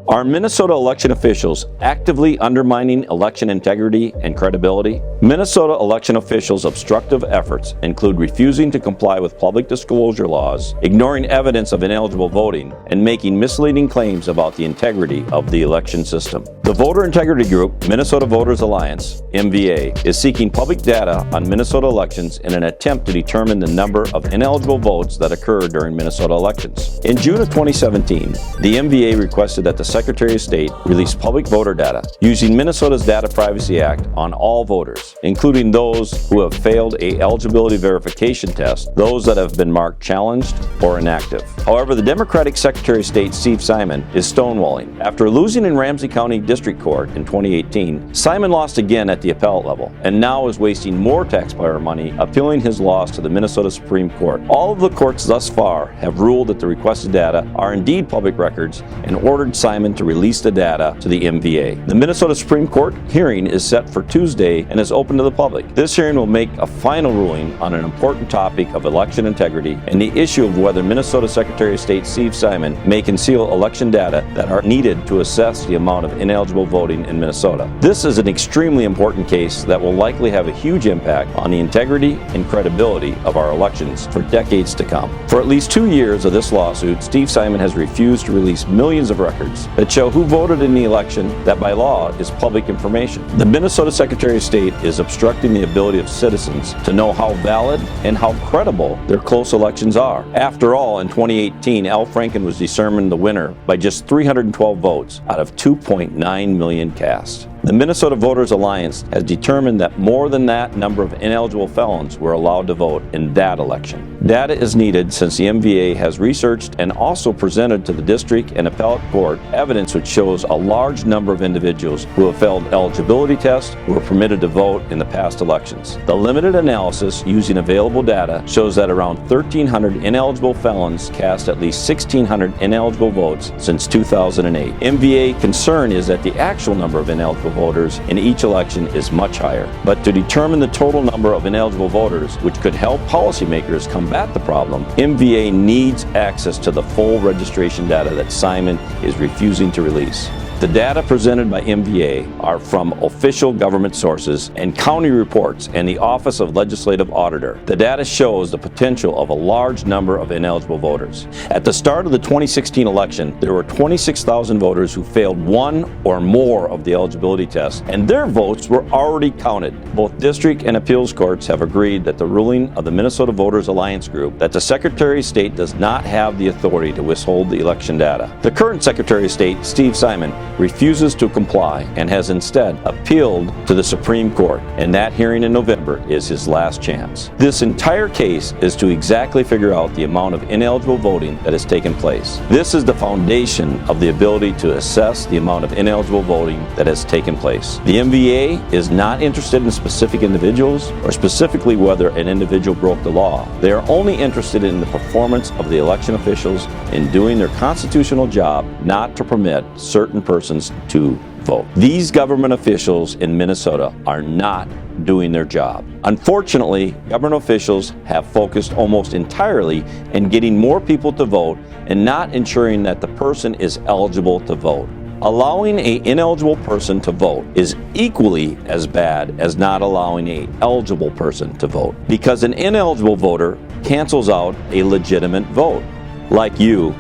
Are Minnesota election officials actively undermining election integrity and credibility? Minnesota election officials' obstructive efforts include refusing to comply with public disclosure laws, ignoring evidence of ineligible voting, and making misleading claims about the integrity of the election system. The voter integrity group, Minnesota Voters Alliance, MVA, is seeking public data on Minnesota elections in an attempt to determine the number of ineligible votes that occur during Minnesota elections. In June of 2017, the MVA requested that the Secretary of State release public voter data using Minnesota's Data Privacy Act on all voters, including those who have failed a eligibility verification test, those that have been marked challenged or inactive. However, the Democratic Secretary of State Steve Simon is stonewalling. After losing in Ramsey County District Court in 2018, Simon lost again at the appellate level and now is wasting more taxpayer money appealing his loss to the Minnesota Supreme Court. All of the courts thus far have ruled that the requested data are indeed public records and ordered Simon to release the data to the MVA. The Minnesota Supreme Court hearing is set for Tuesday and is open to the public. This hearing will make a final ruling on an important topic of election integrity and the issue of whether Minnesota Secretary of State Steve Simon may conceal election data that are needed to assess the amount of ineligible voting in Minnesota. This is an extremely important case that will likely have a huge impact on the integrity and credibility of our elections for decades to come. For at least 2 years of this lawsuit, Steve Simon has refused to release millions of records that show who voted in the election that by law is public information. The Minnesota Secretary of State is obstructing the ability of citizens to know how valid and how credible their close elections are. After all, in 2018, Al Franken was determined the winner by just 312 votes out of 2.9 million cast. The Minnesota Voters Alliance has determined that more than that number of ineligible felons were allowed to vote in that election. Data is needed since the MVA has researched and also presented to the district and appellate court evidence which shows a large number of individuals who have failed eligibility tests who were permitted to vote in the past elections. The limited analysis using available data shows that around 1,300 ineligible felons cast at least 1,600 ineligible votes since 2008. MVA concern is that the actual number of ineligible voters in each election is much higher. But to determine the total number of ineligible voters, which could help policymakers combat the problem, MVA needs access to the full registration data that Simon is refusing to release. The data presented by MVA are from official government sources and county reports and the Office of Legislative Auditor. The data shows the potential of a large number of ineligible voters. At the start of the 2016 election, there were 26,000 voters who failed one or more of the eligibility tests, and their votes were already counted. Both district and appeals courts have agreed that the ruling of the Minnesota Voters Alliance Group that the Secretary of State does not have the authority to withhold the election data. The current Secretary of State, Steve Simon, refuses to comply and has instead appealed to the Supreme Court, and that hearing in November is his last chance. This entire case is to exactly figure out the amount of ineligible voting that has taken place. This is the foundation of the ability to assess the amount of ineligible voting that has taken place. The MVA is not interested in specific individuals or specifically whether an individual broke the law. They are only interested in the performance of the election officials in doing their constitutional job, not to permit certain persons to vote. These government officials in Minnesota are not doing their job. Unfortunately, government officials have focused almost entirely in getting more people to vote and not ensuring that the person is eligible to vote. Allowing an ineligible person to vote is equally as bad as not allowing an eligible person to vote, because an ineligible voter cancels out a legitimate vote. Like you,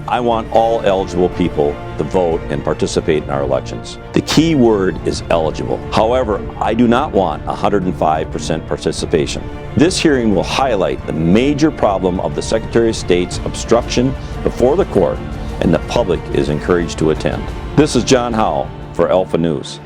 I want all eligible people to vote and participate in our elections. The key word is eligible. However, I do not want 105% participation. This hearing will highlight the major problem of the Secretary of State's obstruction before the court, and the public is encouraged to attend. This is John Howe for Alpha News.